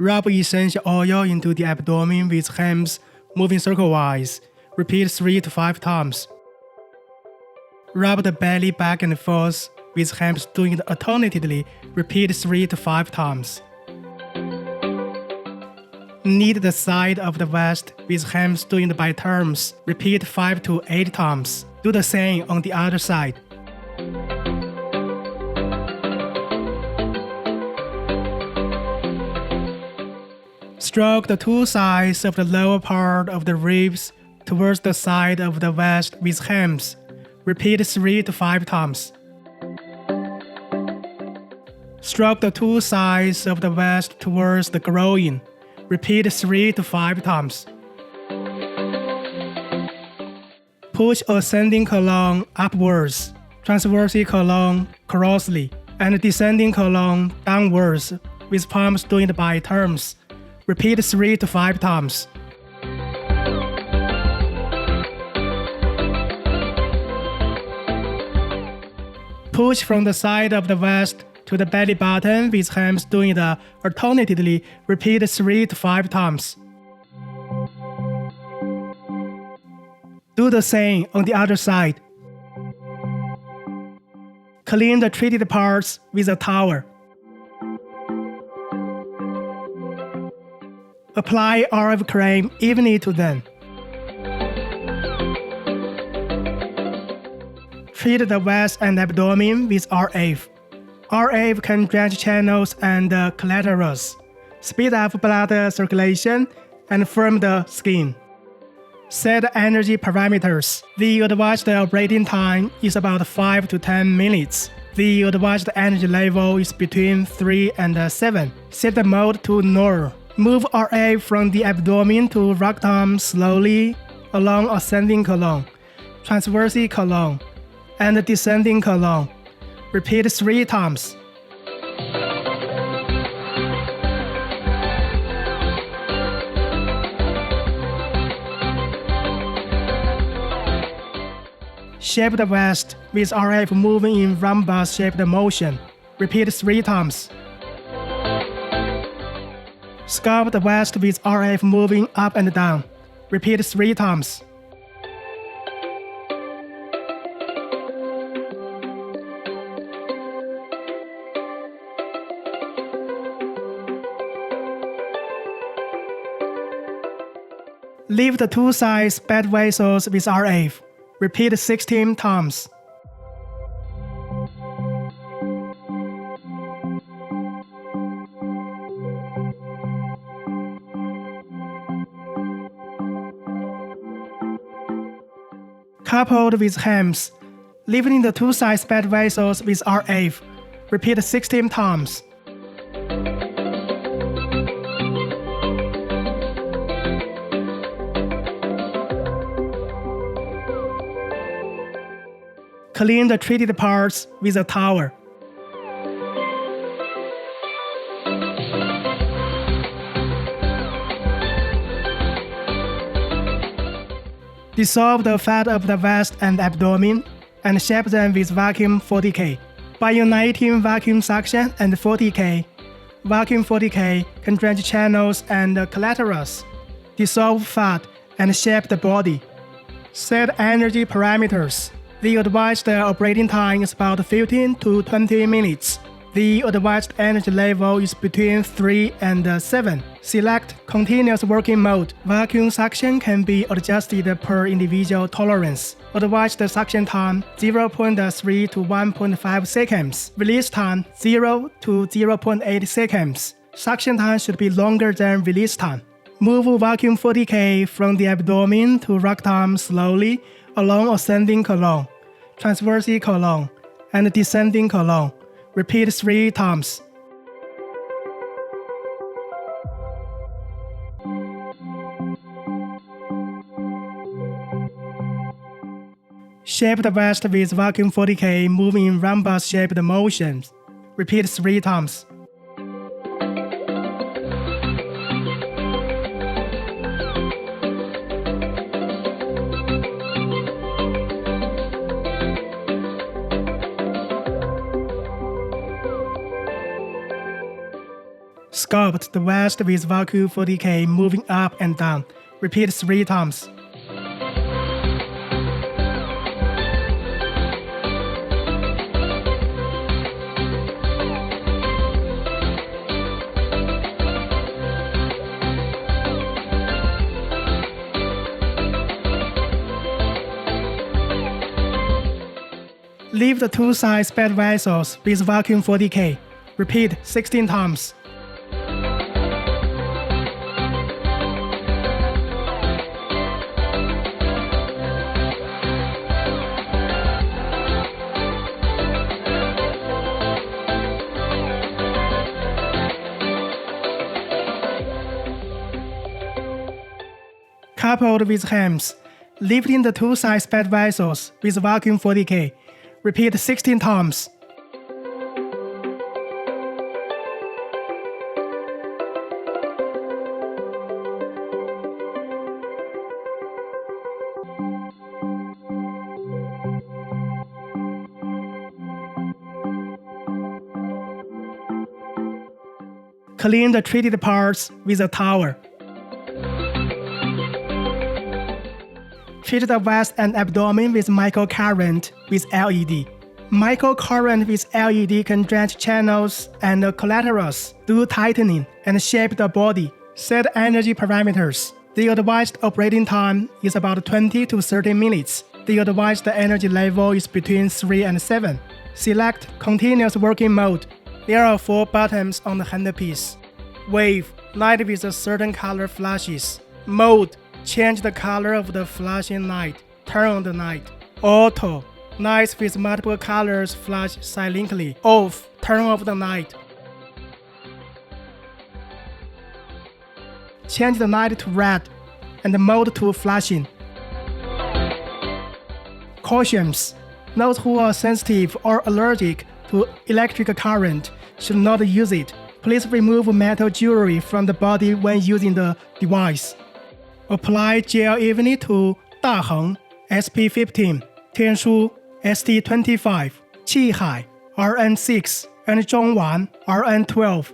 Rub essential oil into the abdomen with hands moving circle-wise. Repeat 3 to 5 times. Rub the belly back and forth with hands doing it alternately. Repeat 3 to 5 times. Knead the side of the vest with hands doing it by turns. Repeat 5 to 8 times. Do the same on the other side. Stroke the two sides of the lower part of the ribs towards the side of the vest with hands. Repeat 3 to 5 times. Stroke the two sides of the vest towards the groin. Repeat 3 to 5 times. Push ascending colon upwards, transverse colon crossly, and descending colon downwards with palms doing it by turns. Repeat 3 to 5 times. Push from the side of the vest to the belly button with hands doing it alternately. Repeat 3 to 5 times. Do the same on the other side. Clean the treated parts with a towel. Apply olive cream evenly to them. Treat the vest and abdomen with RF. RF can dredge channels and collaterals, speed up blood circulation, and firm the skin. Set energy parameters. The advised operating time is about 5 to 10 minutes. The advised energy level is between 3 and 7. Set the mode to null. Move RF from the abdomen to rectum slowly along ascending colon, transverse colon, and descending colon. Repeat 3 times. Shape the vest with RF moving in rhombus-shaped motion. Repeat 3 times. Sculpt the vest with RF moving up and down. Repeat 3 times. Lift the two sides bed vessels with RF. Repeat 16 times. Coupled with hands, lifting the two sides bed vessels with RF. Repeat 16 times. Clean the treated parts with a towel. Dissolve the fat of the vest and abdomen and shape them with vacuum 40K. By uniting vacuum suction and 40K, vacuum 40K can dredge channels and collaterals, dissolve fat, and shape the body. Set energy parameters. The advised operating time is about 15 to 20 minutes. The advised energy level is between 3 and 7. Select continuous working mode. Vacuum suction can be adjusted per individual tolerance. Advised suction time 0.3 to 1.5 seconds. Release time 0 to 0.8 seconds. Suction time should be longer than release time. Move vacuum 40K from the abdomen to rectum slowly along ascending colon, transverse colon, and descending colon. Repeat 3 times. Shape the vest with vacuum 40K moving in rhombus-shaped motions. Repeat 3 times. Sculpt the vest with vacuum 40K moving up and down. Repeat 3 times. Leave the two sides bed vessels with vacuum 40K. Repeat 16 times. Coupled with hams, lifting the two sides bed vessels with vacuum 40K. Repeat 16 times. Clean the treated parts with a towel. Treat the vest and abdomen with microcurrent with LED. Microcurrent with LED can dredge channels and collaterals, do tightening, and shape the body. Set energy parameters. The advised operating time is about 20 to 30 minutes. The advised energy level is between 3 and 7. Select continuous working mode. There are 4 buttons on the handpiece. Wave, light with a certain color flashes. Mode, change the color of the flashing light. Turn on the light. Auto, lights with multiple colors flash silently. Off, turn off the light. Change the light to red and the mode to flashing. Cautions: those who are sensitive or allergic to electric current should not use it. Please remove metal jewelry from the body when using the device. Apply gel evenly to 大恒 SP15, 天书 ST25, 气海 RN6, and 中丸 RN12.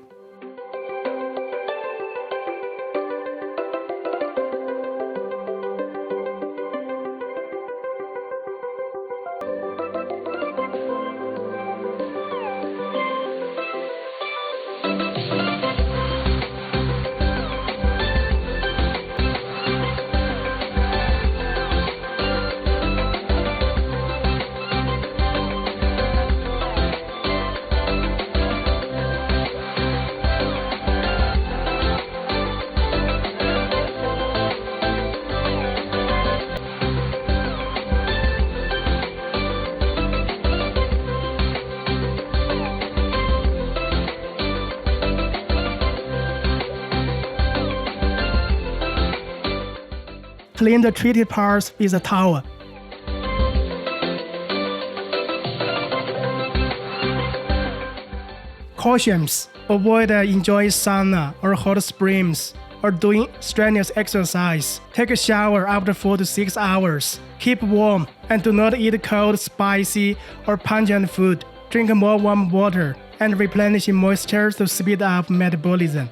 Clean the treated parts with a towel. Cautions: avoid enjoying sauna or hot springs or doing strenuous exercise. Take a shower after 4 to 6 hours. Keep warm and do not eat cold, spicy, or pungent food. Drink more warm water and replenish moisture to speed up metabolism.